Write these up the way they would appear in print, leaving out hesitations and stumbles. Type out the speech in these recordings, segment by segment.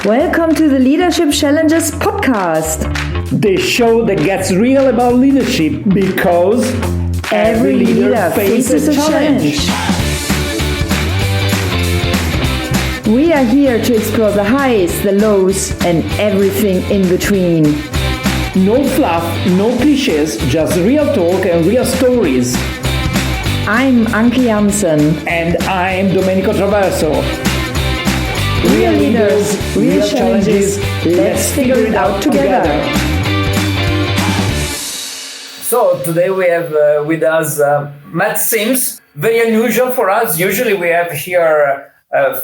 Welcome to the Leadership Challenges podcast. The show that gets real about leadership because every leader faces a challenge. We are here to explore the highs, the lows, and everything in between. No fluff, no cliches, just real talk and real stories. I'm Anke Janssen. And I'm Domenico Traverso. Real leaders, real challenges, let's figure it out together. So today we have with us Matt Sims. Very unusual for us. Usually we have here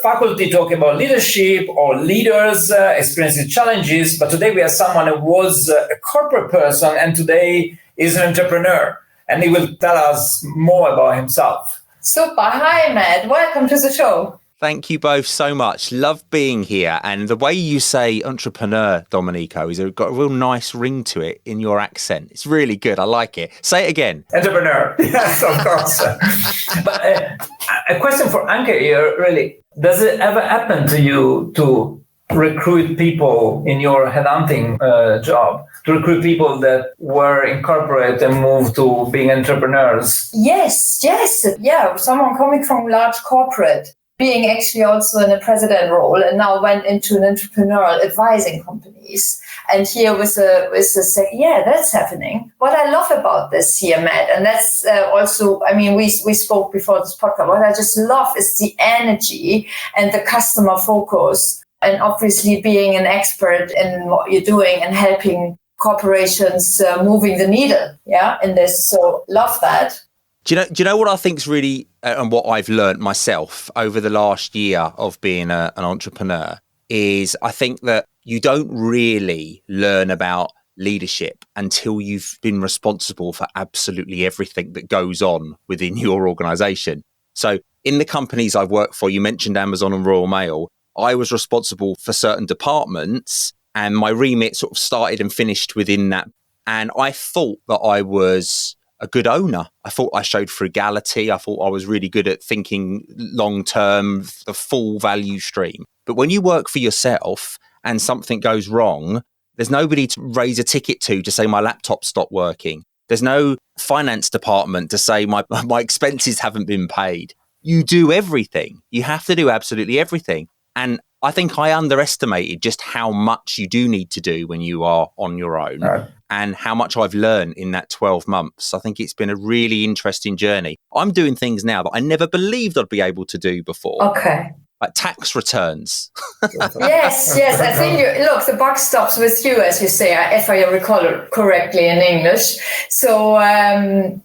faculty talking about leadership or leaders experiencing challenges. But today we have someone who was a corporate person and today is an entrepreneur. And he will tell us more about himself. Super. Hi, Matt. Welcome to the show. Thank you both so much. Love being here. And the way you say entrepreneur, Domenico, is got a real nice ring to it in your accent. It's really good. I like it. Say it again. Entrepreneur. Yes, of course. But a question for Anke here, really. Does it ever happen to you to recruit people in your headhunting job? To recruit people that were in corporate and moved to being entrepreneurs? Yes. Yeah, someone coming from large corporate, being actually also in a president role, and now went into an entrepreneurial advising companies. And here with the yeah, that's happening. What I love about this here, Matt, and that's also, I mean, we spoke before this podcast. What I just love is the energy and the customer focus, and obviously being an expert in what you're doing and helping corporations moving the needle, in this. So love that. Do you know what I think's really, and what I've learned myself over the last year of being an entrepreneur, is I think that you don't really learn about leadership until you've been responsible for absolutely everything that goes on within your organization. So in the companies I've worked for, you mentioned Amazon and Royal Mail, I was responsible for certain departments and my remit sort of started and finished within that. And I thought that I was a good owner. I thought I showed frugality. I thought I was really good at thinking long term, the full value stream. But when you work for yourself and something goes wrong, there's nobody to raise a ticket to say my laptop stopped working. There's no finance department to say my expenses haven't been paid. You do everything. You have to do absolutely everything. And I think I underestimated just how much you do need to do when you are on your own. Right. And how much I've learned in that 12 months. I think it's been a really interesting journey. I'm doing things now that I never believed I'd be able to do before. Okay. Like tax returns. Yes. I think, look, the buck stops with you, as you say, if I recall it correctly in English. So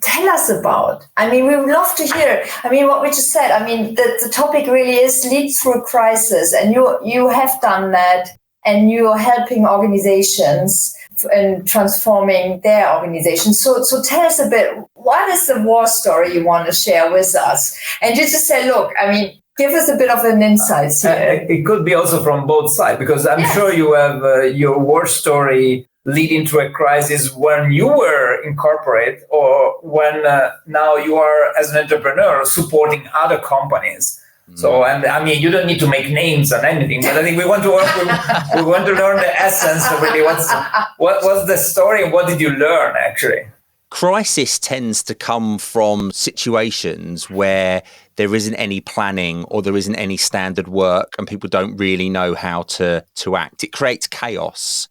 tell us about, I mean, we would love to hear, I mean, what we just said. I mean, the topic really is lead through a crisis. And you have done that, and you're helping organizations and transforming their organization. So tell us a bit, what is the war story you want to share with us? And you just say, look, I mean, give us a bit of an insight here. It could be also from both sides, because I'm sure you have your war story leading to a crisis when you were in corporate or when now you are as an entrepreneur supporting other companies. So, and I mean, you don't need to make names and anything, but I think we want to work with, we want to learn the essence of really what was the story and what did you learn actually? Crisis tends to come from situations where there isn't any planning or there isn't any standard work and people don't really know how to act. It creates chaos.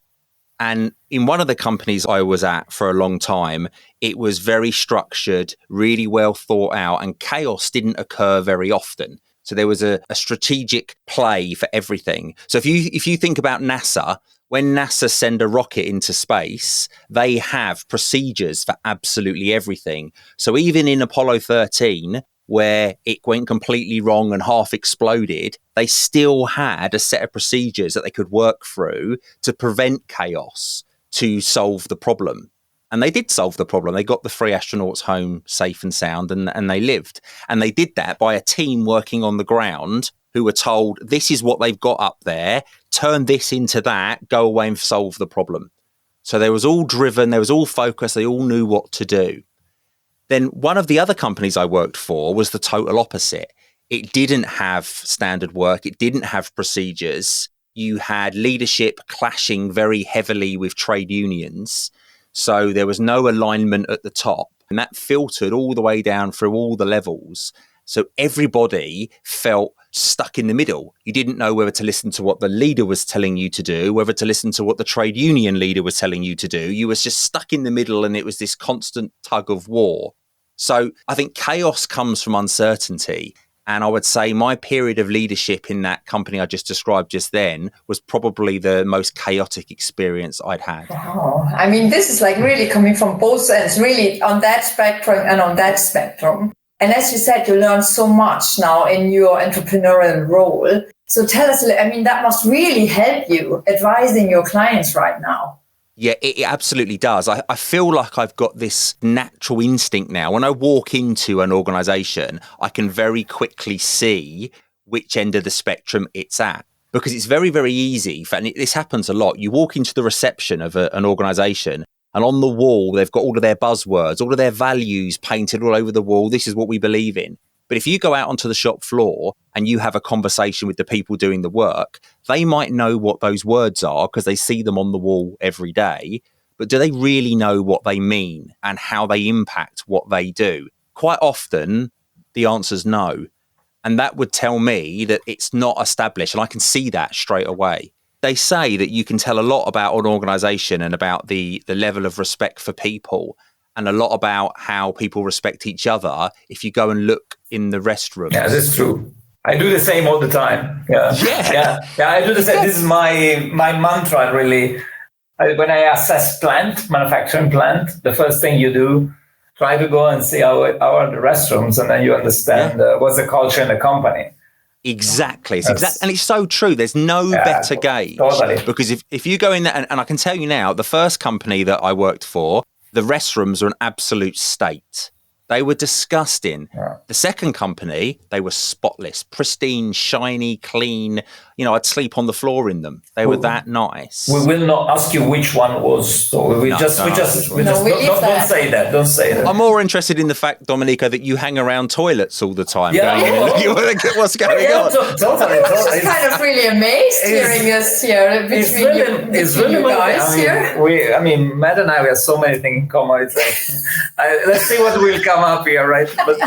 And in one of the companies I was at for a long time, it was very structured, really well thought out, and chaos didn't occur very often. So there was a strategic play for everything. So if you think about NASA, when NASA send a rocket into space, they have procedures for absolutely everything. So even in Apollo 13, where it went completely wrong and half exploded, they still had a set of procedures that they could work through to prevent chaos, to solve the problem. And they did solve the problem. They got the 3 astronauts home safe and sound, and they lived. And they did that by a team working on the ground who were told, this is what they've got up there, turn this into that, go away and solve the problem. So they was all driven, they was all focused, they all knew what to do. Then one of the other companies I worked for was the total opposite. It didn't have standard work, it didn't have procedures, you had leadership clashing very heavily with trade unions. So there was no alignment at the top, and that filtered all the way down through all the levels. So everybody felt stuck in the middle. You didn't know whether to listen to what the leader was telling you to do, whether to listen to what the trade union leader was telling you to do. You was just stuck in the middle, and it was this constant tug of war. So I think chaos comes from uncertainty. And I would say my period of leadership in that company I just described just then was probably the most chaotic experience I'd had. Wow. I mean, this is like really coming from both ends, really on that spectrum and on that spectrum. And as you said, you learn so much now in your entrepreneurial role. So tell us, I mean, that must really help you advising your clients right now. Yeah, it absolutely does. I feel like I've got this natural instinct now. When I walk into an organization, I can very quickly see which end of the spectrum it's at. Because it's very, very easy. And this happens a lot. You walk into the reception of an organization, and on the wall, they've got all of their buzzwords, all of their values painted all over the wall. This is what we believe in. But if you go out onto the shop floor and you have a conversation with the people doing the work, they might know what those words are because they see them on the wall every day. But do they really know what they mean and how they impact what they do? Quite often, the answer's no. And that would tell me that it's not established. And I can see that straight away. They say that you can tell a lot about an organization and about the level of respect for people, and a lot about how people respect each other if you go and look in the restrooms. Yeah, that's true. I do the same all the time. Yeah, I do the same. This is my mantra, really. When I assess manufacturing plant, the first thing you do, try to go and see how are the restrooms, and then you understand what's the culture in the company. Exactly. And it's so true. There's no better gauge. Totally. Because if you go in there, and I can tell you now, the first company that I worked for, the restrooms were an absolute state. They were disgusting. Yeah. The second company, they were spotless, pristine, shiny, clean. You know, I'd sleep on the floor in them. They were that nice. We will not ask you which one was. So don't say that. Don't say that. I'm more interested in the fact, Dominica, that you hang around toilets all the time. Yeah. What's going on? Totally. I'm kind of really amazed hearing us here between you guys here. I mean, Matt and I have so many things in common. It's like, let's see what will come up here, right? But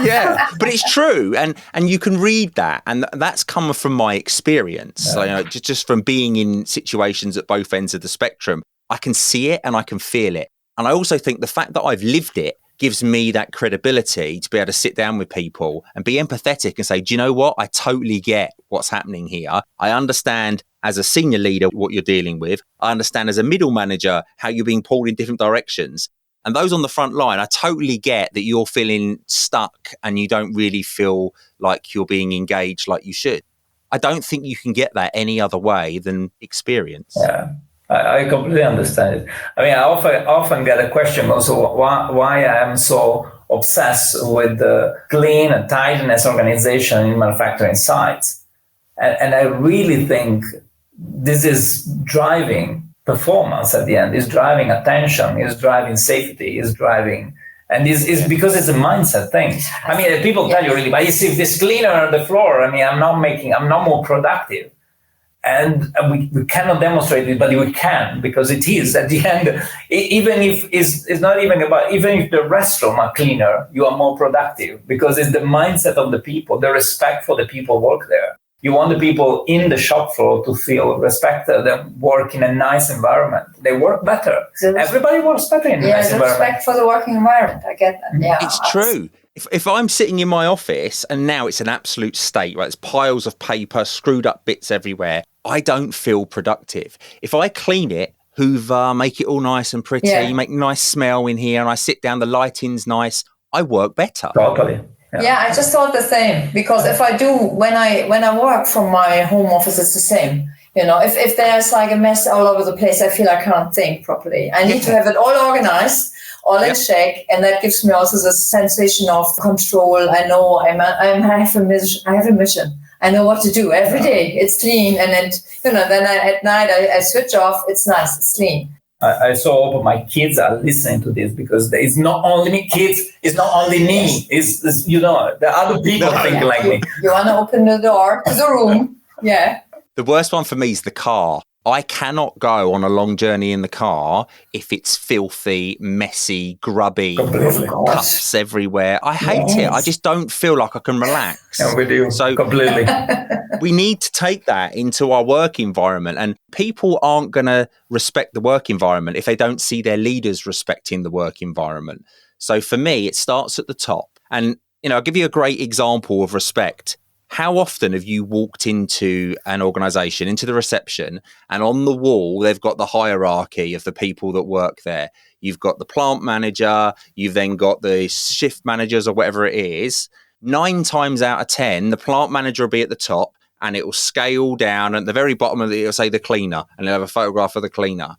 but it's true, and you can read that, and that's come from my experience. So, you know, just from being in situations at both ends of the spectrum, I can see it and I can feel it. And I also think the fact that I've lived it gives me that credibility to be able to sit down with people and be empathetic and say, do you know what? I totally get what's happening here. I understand as a senior leader what you're dealing with. I understand as a middle manager how you're being pulled in different directions. And those on the front line, I totally get that you're feeling stuck and you don't really feel like you're being engaged like you should. I don't think you can get that any other way than experience. Yeah, I completely understand it. I mean, I often get a question also why I am so obsessed with the clean and tidiness organization in manufacturing sites. And I really think this is driving performance at the end, is driving attention, is driving safety, is driving... And it's because it's a mindset thing. I mean, people tell you really, but you see, if it's cleaner on the floor, I mean, I'm not more productive. And we cannot demonstrate it, but we can, because it is at the end. Even if it's not even about, even if the restroom are cleaner, you are more productive, because it's the mindset of the people, the respect for the people who work there. You want the people in the shop floor to feel respected and work in a nice environment. They work better. Everybody works better in a nice environment. Respect for the working environment. I get that. Yeah, it's true. If I'm sitting in my office and now it's an absolute state, right? There's piles of paper, screwed up bits everywhere. I don't feel productive. If I clean it, hoover, make it all nice and pretty, make a nice smell in here, and I sit down, the lighting's nice, I work better. Totally. Yeah, I just thought the same, because if I do, when I work from my home office, it's the same. You know, if there's like a mess all over the place, I feel I can't think properly. I need to have it all organized, all in check, and that gives me also the sensation of control. I know I have a mission. I know what to do every day. It's clean, and then at night I switch off. It's nice. It's clean. I so hope my kids are listening to this, because it's not only me, kids, it's not only me, it's the other people think like me. You want to open the door to the room, The worst one for me is the car. I cannot go on a long journey in the car if it's filthy, messy, grubby, Completely. cups everywhere. I hate it. I just don't feel like I can relax. I'm with you. So completely. we need to take that into our work environment, and people aren't going to respect the work environment if they don't see their leaders respecting the work environment. So for me, it starts at the top. And, I'll give you a great example of respect. How often have you walked into an organization, into the reception, and on the wall, they've got the hierarchy of the people that work there? You've got the plant manager, you've then got the shift managers or whatever it is. 9 times out of 10, the plant manager will be at the top and it will scale down. At the very bottom of it, it'll say the cleaner, and they'll have a photograph of the cleaner.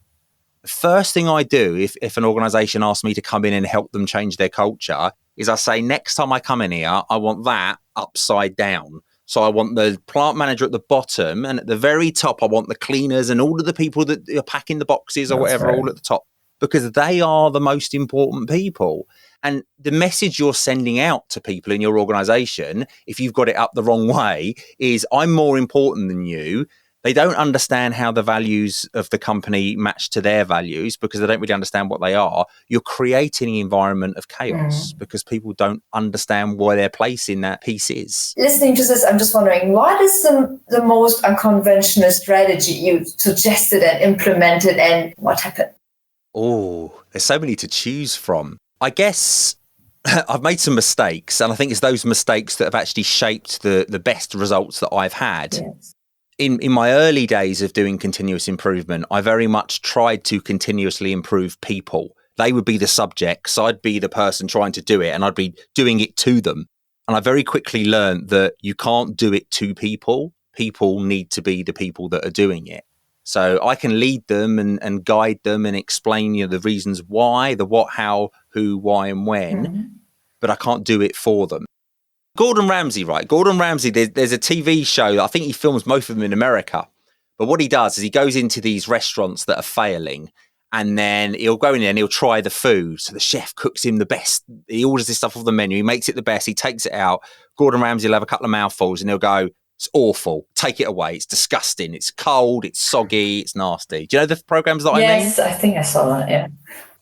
The first thing I do if an organization asks me to come in and help them change their culture is I say, next time I come in here, I want that upside down. So I want the plant manager at the bottom, and at the very top, I want the cleaners and all of the people that are packing the boxes or whatever, all at the top, because they are the most important people. And the message you're sending out to people in your organization, if you've got it up the wrong way, is I'm more important than you. They don't understand how the values of the company match to their values because they don't really understand what they are. You're creating an environment of chaos because people don't understand where their place in that piece is. Listening to this, I'm just wondering, what is the most unconventional strategy you suggested and implemented, and what happened? Oh, there's so many to choose from. I guess I've made some mistakes, and I think it's those mistakes that have actually shaped the best results that I've had. Yes. In my early days of doing continuous improvement, I very much tried to continuously improve people. They would be the subjects. I'd be the person trying to do it, and I'd be doing it to them. And I very quickly learned that you can't do it to people. People need to be the people that are doing it. So I can lead them and guide them and explain the reasons why, the what, how, who, why, and when, but I can't do it for them. Gordon Ramsay, right? Gordon Ramsay, there's a TV show. I think he films most of them in America. But what he does is he goes into these restaurants that are failing, and then he'll go in there and he'll try the food. So the chef cooks him the best. He orders this stuff off the menu. He makes it the best. He takes it out. Gordon Ramsay will have a couple of mouthfuls and he'll go, it's awful. Take it away. It's disgusting. It's cold. It's soggy. It's nasty. Do you know the programs that I mean? Yes, I think I saw that, yeah.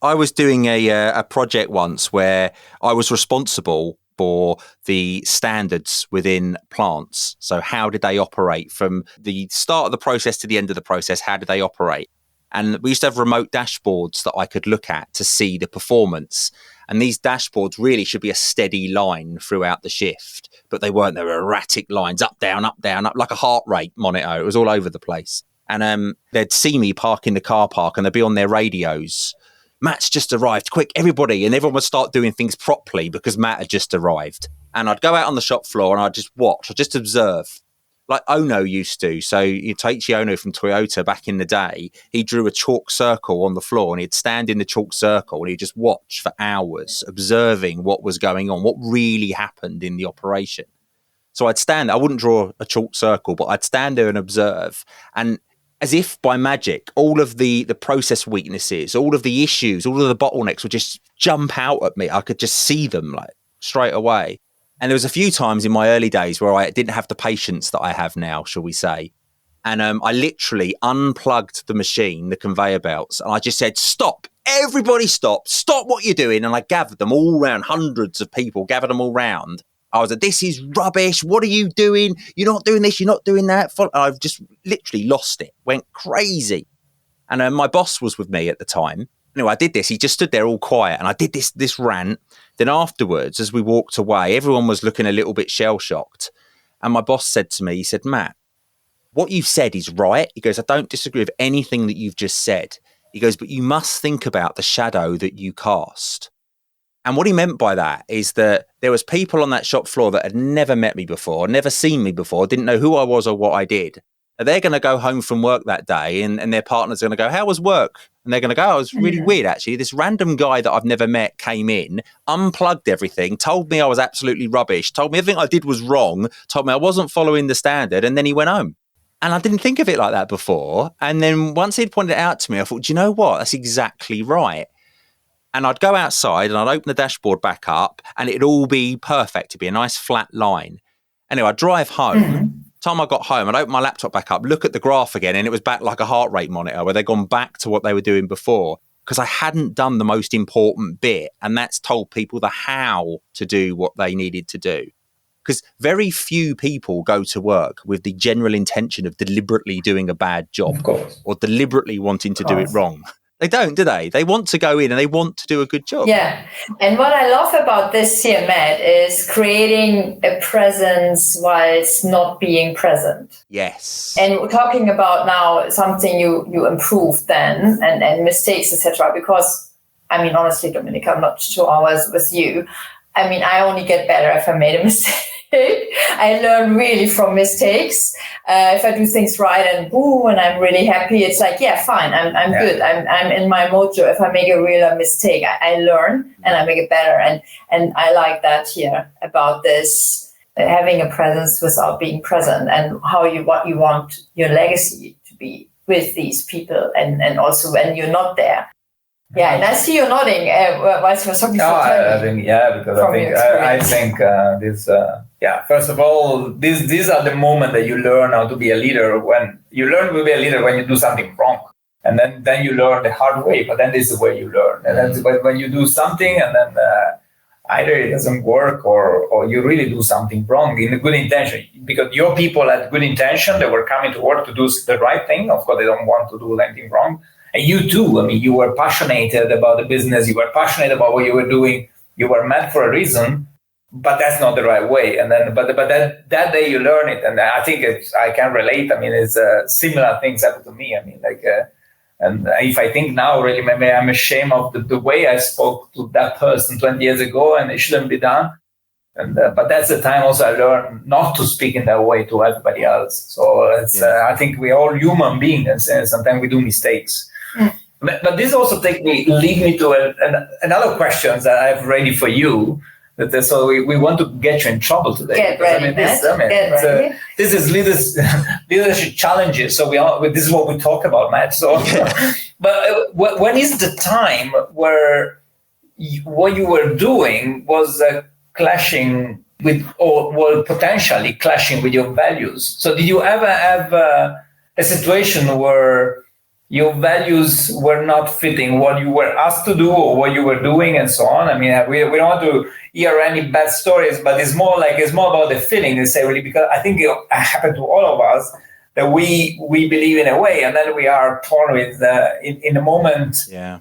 I was doing a project once where I was responsible for the standards within plants. So how did they operate from the start of the process to the end of the process? How did they operate? And we used to have remote dashboards that I could look at to see the performance. And these dashboards really should be a steady line throughout the shift, but they weren't. They were erratic lines, up, down, up, like a heart rate monitor. It was all over the place. And they'd see me park in the car park and they'd be on their radios. Matt's just arrived, quick, everybody. And everyone would start doing things properly because Matt had just arrived. And I'd go out on the shop floor and I'd just watch, I'd just observe, like Ono used to. So Taichi Ono from Toyota back in the day, he drew a chalk circle on the floor and he'd stand in the chalk circle and he'd just watch for hours, observing what was going on, what really happened in the operation. So I'd stand there, I wouldn't draw a chalk circle, but I'd stand there and observe. And as if by magic, all of the process weaknesses, all of the issues, all of the bottlenecks would just jump out at me. I could just see them like straight away. And there was a few times in my early days where I didn't have the patience that I have now, shall we say. And I literally unplugged the machine, the conveyor belts, and I just said, stop, everybody stop what you're doing. And I gathered them all round, hundreds of people, gathered them all round. I was like, this is rubbish. What are you doing? You're not doing this. You're not doing that. I've just literally lost it, went crazy. And my boss was with me at the time. Anyway, I did this. He just stood there all quiet and I did this rant. Then afterwards, as we walked away, everyone was looking a little bit shell-shocked. And my boss said to me, he said, Matt, what you've said is right. He goes, I don't disagree with anything that you've just said. He goes, but you must think about the shadow that you cast. And what he meant by that is that there was people on that shop floor that had never met me before, never seen me before, didn't know who I was or what I did. And they're going to go home from work that day and their partner's going to go, how was work? And they're going to go, oh, it was really weird, actually. This random guy that I've never met came in, unplugged everything, told me I was absolutely rubbish, told me everything I did was wrong, told me I wasn't following the standard, and then he went home. And I didn't think of it like that before. And then once he'd pointed it out to me, I thought, do you know what? That's exactly right. And I'd go outside and I'd open the dashboard back up and it'd all be perfect. It'd be a nice flat line. Anyway, I'd drive home, Time I got home, I'd open my laptop back up, look at the graph again, and it was back like a heart rate monitor where they'd gone back to what they were doing before, because I hadn't done the most important bit, and that's told people the how to do what they needed to do. Because very few people go to work with the general intention of deliberately doing a bad job or deliberately wanting to do it wrong. They don't, do they? They want to go in and they want to do a good job. Yeah. And what I love about this here, Matt, is creating a presence whilst not being present. Yes. And we're talking about now something you improved then and mistakes, etc. Because, I mean, honestly, Dominik, I'm not 2 hours with you. I mean, I only get better if I made a mistake. I learn really from mistakes. If I do things right and I'm really happy, it's like, yeah, fine, I'm good. I'm in my mojo. If I make a real mistake, I learn and I make it better. And I like that here about this, having a presence without being present, and what you want your legacy to be with these people, and also when you're not there. Yeah, and I see you nodding whilst we're talking. I think this. First of all, these are the moments that you learn how to be a leader. When you learn to be a leader when you do something wrong, and then you learn the hard way. But then this is where you learn, and then when you do something and then either it doesn't work or you really do something wrong in a good intention, because your people had good intention. They were coming to work to do the right thing. Of course, they don't want to do anything wrong. And you too, I mean, you were passionate about the business, you were passionate about what you were doing, you were mad for a reason, but that's not the right way. And then, but that day you learn it. And I think I can relate. I mean, it's similar things happen to me. I mean, and if I think now, really, maybe I'm ashamed of the way I spoke to that person 20 years ago, and it shouldn't be done. And but that's the time also I learned not to speak in that way to everybody else. So I think we're all human beings, and sometimes we do mistakes. But this also lead me to another question that I have ready for you. So we want to get you in trouble today. Get ready, this is leadership challenges. So this is what we talk about, Matt. So, but when is the time where what you were doing was clashing with, or potentially clashing with your values? So did you ever have a situation where your values were not fitting what you were asked to do or what you were doing and so on? I mean, we don't want to hear any bad stories, but it's more about the feeling, they say, really, because I think it happened to all of us that we believe in a way, and then we are torn with in a moment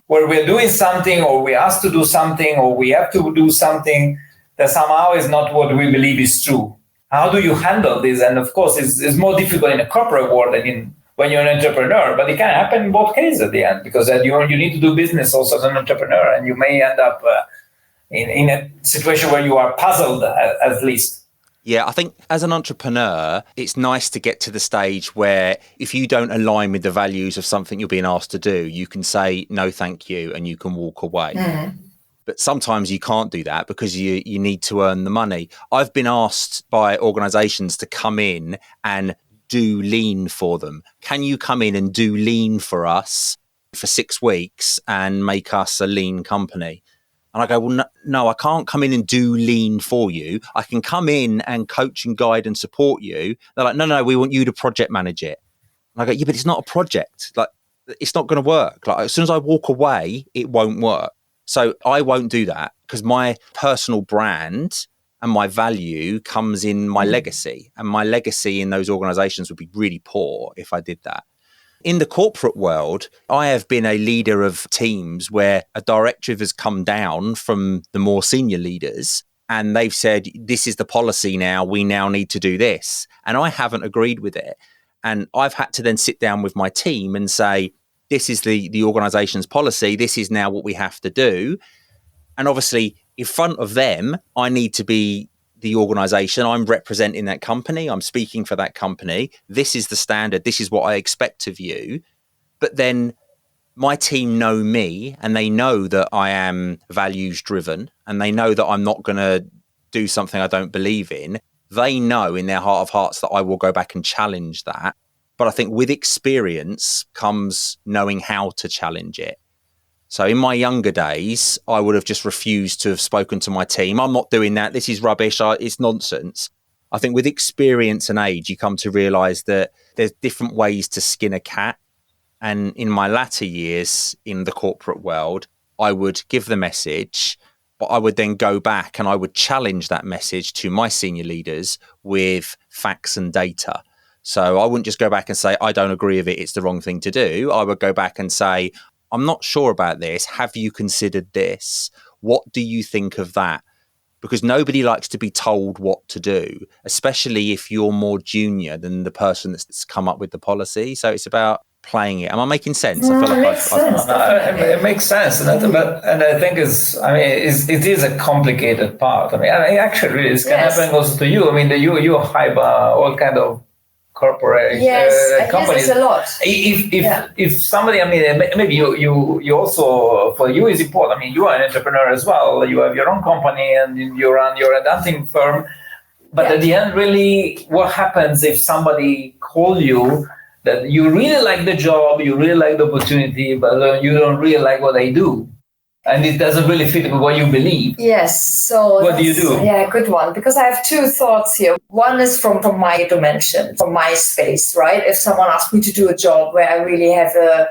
where we're doing something, or we're asked to do something, or we have to do something that somehow is not what we believe is true. How do you handle this? And of course, it's more difficult in a corporate world than when you're an entrepreneur, but it can happen in both cases at the end, because you need to do business also as an entrepreneur, and you may end up in a situation where you are puzzled at least. Yeah, I think as an entrepreneur, it's nice to get to the stage where if you don't align with the values of something you're being asked to do, you can say, no, thank you, and you can walk away. Mm. But sometimes you can't do that because you need to earn the money. I've been asked by organizations to come in and do lean for them. Can you come in and do lean for us for 6 weeks and make us a lean company? And I go, well, no, I can't come in and do lean for you. I can come in and coach and guide and support you. They're like, no, we want you to project manage it. And I go, yeah, but it's not a project. Like, it's not going to work. Like, as soon as I walk away, it won't work. So I won't do that, because my personal brand and my value comes in my legacy, and my legacy in those organizations would be really poor if I did that. In the corporate world, I have been a leader of teams where a directive has come down from the more senior leaders and they've said, this is the policy now, we now need to do this. And I haven't agreed with it. And I've had to then sit down with my team and say, this is the organization's policy, this is now what we have to do. And obviously, in front of them, I need to be the organization. I'm representing that company. I'm speaking for that company. This is the standard. This is what I expect of you. But then my team know me, and they know that I am values driven, and they know that I'm not going to do something I don't believe in. They know in their heart of hearts that I will go back and challenge that. But I think with experience comes knowing how to challenge it. So in my younger days, I would have just refused to have spoken to my team. I'm not doing that. This is rubbish. It's nonsense. I think with experience and age, you come to realize that there's different ways to skin a cat. And in my latter years in the corporate world, I would give the message, but I would then go back and I would challenge that message to my senior leaders with facts and data. So I wouldn't just go back and say, I don't agree with it, it's the wrong thing to do. I would go back and say, I'm not sure about this. Have you considered this? What do you think of that? Because nobody likes to be told what to do, especially if you're more junior than the person that's come up with the policy. So it's about playing it. Am I making sense? I feel like it makes sense, and I think it is a complicated part. Actually, it's kind of happening also to you. You hype all kind of corporate companies. It's a lot. If somebody, maybe you also, for you is important. You are an entrepreneur as well. You have your own company and you run your adapting firm. But at the end, really, what happens if somebody call you that you really like the job, you really like the opportunity, but you don't really like what they do, and it doesn't really fit with what you believe? Yes. So what do you do? Yeah, good one. Because I have two thoughts here. One is from my dimension, from my space, right? If someone asks me to do a job where I really have a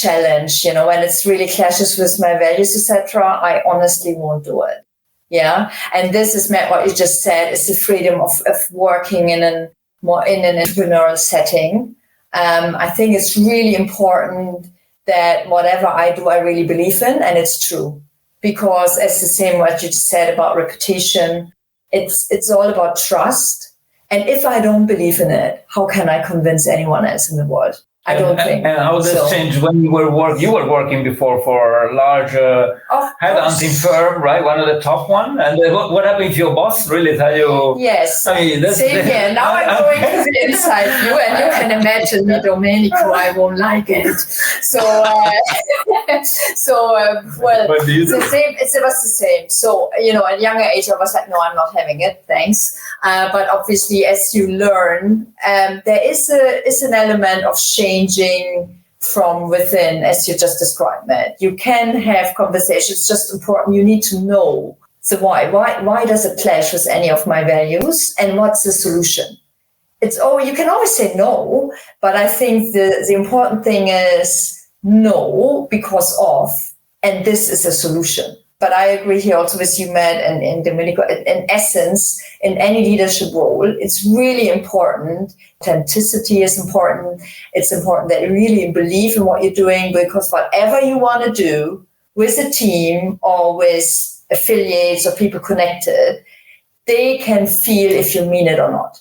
challenge, when it's really clashes with my values, etc., I honestly won't do it. Yeah. And this is what you just said, is the freedom of working in an entrepreneurial setting. I think it's really important that whatever I do, I really believe in, and it's true. Because it's the same what you just said about reputation. It's all about trust. And if I don't believe in it, how can I convince anyone else in the world? I don't think. And how does this change when you were working before for a large headhunting firm, right? One of the top one. And what happened if your boss really tell you? Yes. Same here. Now I'm going to the inside view, and you can imagine me, Domenico, I won't like it. So, what do you do? It was the same. So, at younger age, I was like, no, I'm not having it. Thanks. But obviously, as you learn, there is an element of changing from within, as you just described, Matt. You can have conversations. It's just important. You need to know the why. Why does it clash with any of my values? And what's the solution? You can always say no, but I think the important thing is no because of, and this is a solution. But I agree here also with you, Matt, and Domenico. In essence, in any leadership role, it's really important. Authenticity is important. It's important that you really believe in what you're doing, because whatever you want to do with a team or with affiliates or people connected, they can feel if you mean it or not.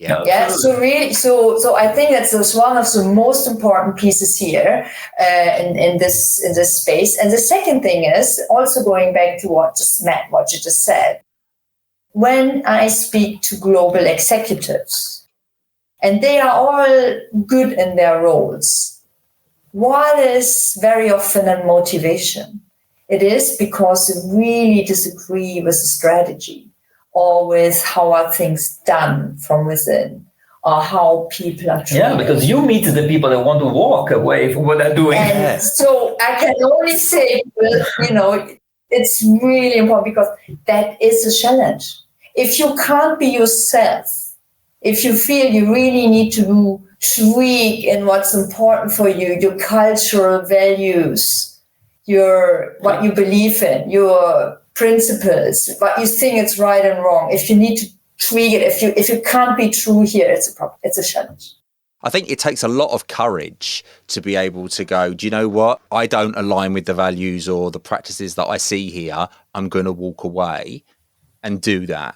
Yeah. So really, so I think that's one of the most important pieces here in this space. And the second thing is also going back to what you just said. When I speak to global executives, and they are all good in their roles, what is very often a motivation? It is because they really disagree with the strategy, or with how are things done from within, or how people are treated. Yeah, because you meet the people that want to walk away from what they're doing. And so I can only say, it's really important, because that is a challenge. If you can't be yourself, if you feel you really need to tweak in what's important for you, your cultural values, what you believe in, your principles, but you think it's right and wrong. If you need to tweak it, if you can't be true here, it's a problem. It's a challenge. I think it takes a lot of courage to be able to go, do you know what? I don't align with the values or the practices that I see here. I'm going to walk away and do that.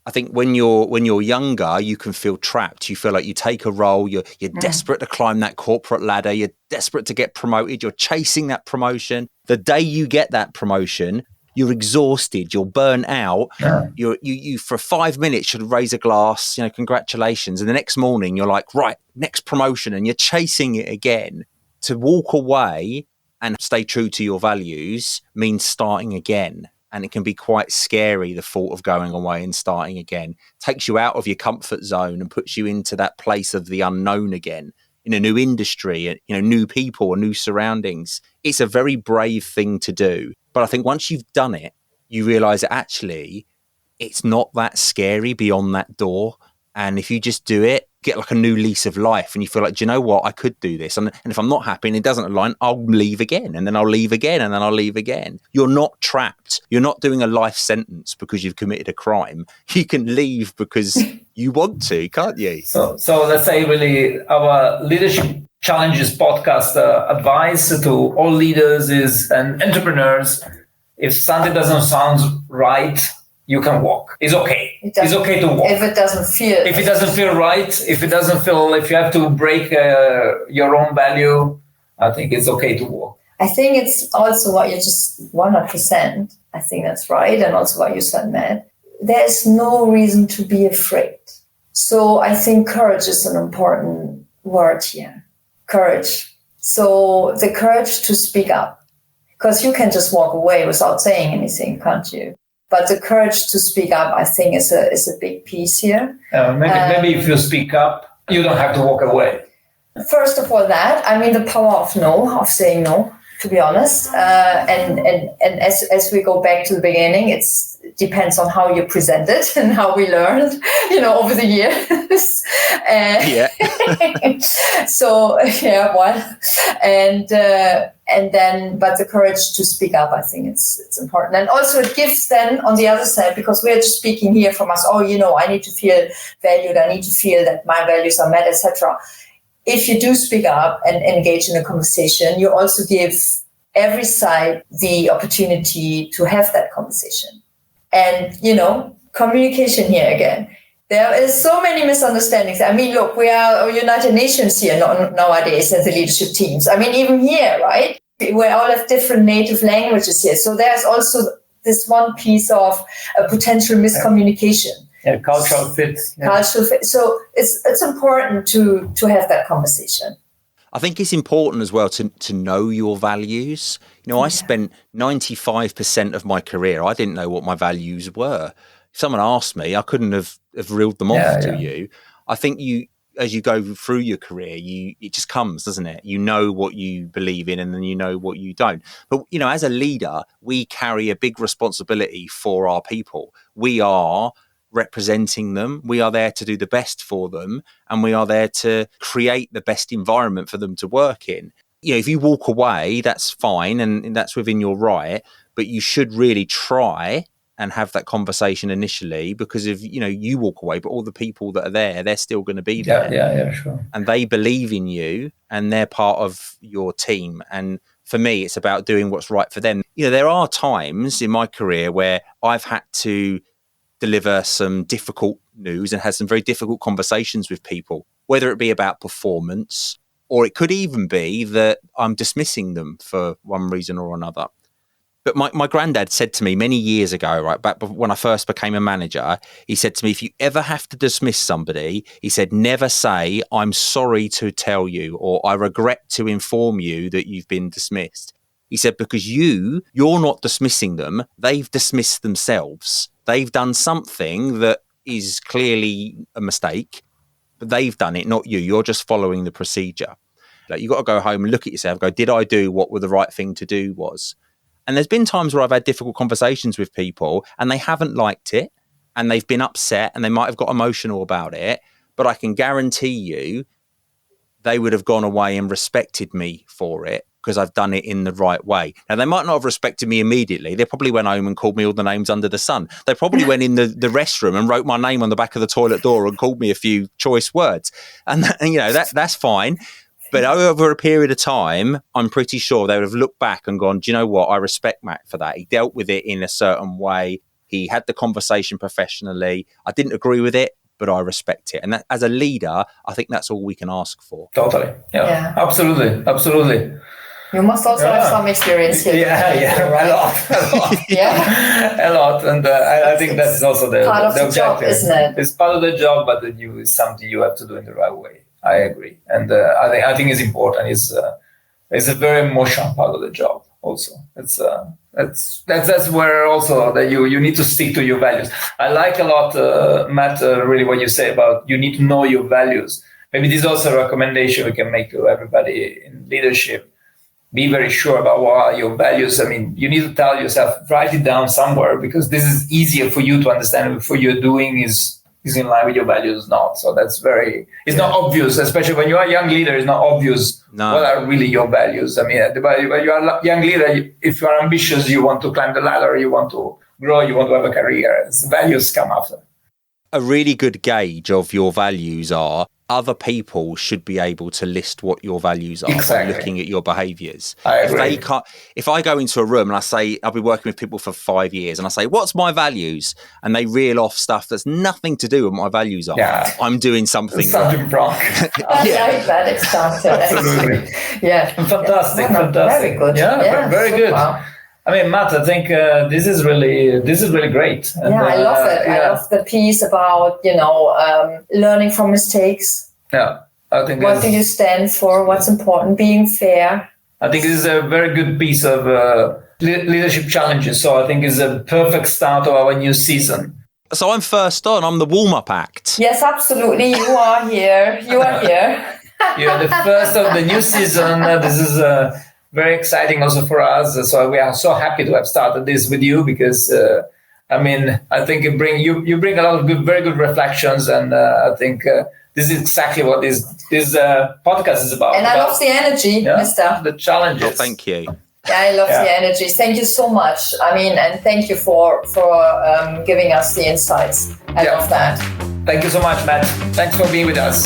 I think when you're younger, you can feel trapped. You feel like you take a role, you're desperate to climb that corporate ladder, you're desperate to get promoted, you're chasing that promotion. The day you get that promotion, you're exhausted, you're burnt out. Yeah. You for 5 minutes should raise a glass, congratulations. And the next morning you're like, right, next promotion, and you're chasing it again. To walk away and stay true to your values means starting again. And it can be quite scary, the thought of going away and starting again. It takes you out of your comfort zone and puts you into that place of the unknown again, in a new industry, new people, new surroundings. It's a very brave thing to do. But I think once you've done it, you realize that actually it's not that scary beyond that door. And if you just do it, get like a new lease of life, and you feel like, do you know what, I could do this. And if I'm not happy and it doesn't align, I'll leave again, and then I'll leave again, and then I'll leave again. You're not trapped. You're not doing a life sentence because you've committed a crime. You can leave because you want to, can't you? So let's say really our Leadership Challenges podcast advice to all leaders and entrepreneurs: if something doesn't sound right, you can walk. It's okay. It's okay to walk. If it doesn't feel right, if you have to break your own value, I think it's okay to walk. I think it's also what you just 100%. I think that's right. And also what you said, Matt. There's no reason to be afraid. So I think courage is an important word here. Courage. So the courage to speak up, because you can just walk away without saying anything, can't you? But the courage to speak up, I think, is a big piece here. Maybe if you speak up, you don't have to walk away. First of all, the power of saying no, to be honest. And as we go back to the beginning, it depends on how you present it and how we learned, over the years. And then, but the courage to speak up, I think it's important. And also it gives then on the other side, because we're just speaking here from us, I need to feel valued, I need to feel that my values are met, etc. If you do speak up and engage in a conversation, you also give every side the opportunity to have that conversation. And, communication here again. There is so many misunderstandings. Look, we are United Nations here nowadays as the leadership teams. Even here, right? We all have different native languages here. So there's also this one piece of a potential miscommunication. Yeah, cultural fit. Yeah. Cultural fit. So it's important to have that conversation. I think it's important as well to know your values. I spent 95% of my career, I didn't know what my values were. If someone asked me, I couldn't have reeled them off to you. I think as you go through your career, it just comes, doesn't it? You know what you believe in, and then you know what you don't. But, as a leader, we carry a big responsibility for our people. We are representing them. We are there to do the best for them, and we are there to create the best environment for them to work in. If you walk away, that's fine, and that's within your right, but you should really try and have that conversation initially, because if you walk away, but all the people that are there, they're still going to be there. Yeah, sure. And they believe in you, and they're part of your team. And for me, it's about doing what's right for them. There are times in my career where I've had to deliver some difficult news and had some very difficult conversations with people, whether it be about performance, or it could even be that I'm dismissing them for one reason or another. But my granddad said to me many years ago, right back when I first became a manager, he said to me, if you ever have to dismiss somebody, he said, never say, I'm sorry to tell you, or I regret to inform you that you've been dismissed. He said, because you're not dismissing them, they've dismissed themselves. They've done something that is clearly a mistake, but they've done it, not you. You're just following the procedure. Like, you've got to go home and look at yourself and go, did I do what the right thing to do was? And there's been times where I've had difficult conversations with people and they haven't liked it and they've been upset and they might have got emotional about it. But I can guarantee you they would have gone away and respected me for it because I've done it in the right way. Now, they might not have respected me immediately. They probably went home and called me all the names under the sun. They probably went in the restroom and wrote my name on the back of the toilet door and called me a few choice words. And that's fine. But over a period of time, I'm pretty sure they would have looked back and gone, do you know what? I respect Matt for that. He dealt with it in a certain way. He had the conversation professionally. I didn't agree with it, but I respect it. And that, as a leader, I think that's all we can ask for. Totally. Yeah. Absolutely. You must also have some experience here. Yeah, a lot. Yeah. A lot. And I think that's also the part of the objective. job, isn't it? It's part of the job, but it's something you have to do in the right way. I agree. And I think it's important. It's a very emotional part of the job also. That's where also that you need to stick to your values. I like a lot, Matt, really what you say about you need to know your values. Maybe this is also a recommendation we can make to everybody in leadership. be very sure about what are your values. I mean, you need to tell yourself, write it down somewhere, because this is easier for you to understand if what you're doing is in line with your values or not. So it's not obvious, especially when you are a young leader, it's not obvious what are really your values. I mean, when you are a young leader, if you are ambitious, you want to climb the ladder, you want to grow, you want to have a career. Values come after. A really good gauge of your values are other people should be able to list what your values are by looking at your behaviours. If I go into a room and I say, I've been working with people for 5 years, and I say, what's my values? And they reel off stuff that's nothing to do with what my values are. Yeah. I'm doing something wrong. That's like that example. Absolutely. Yeah. Fantastic. Very good. Yeah, very so good. Wow. I mean, Matt, I think this is really great. And, I love it. I love the piece about, learning from mistakes. Yeah, I think. What do you stand for? What's important? Being fair. I think this is a very good piece of leadership challenges. So I think it's a perfect start of our new season. So I'm first on. I'm the warm-up act. Yes, absolutely. You are here. You're the first of the new season. This is very exciting also for us. So we are so happy to have started this with you, because I think you bring a lot of very good reflections, and I think this is exactly what this podcast is about. And I love the energy, Mister. The challenges. Oh, thank you. Yeah, I love the energy. Thank you so much. And thank you for giving us the insights. I love that. Thank you so much, Matt. Thanks for being with us.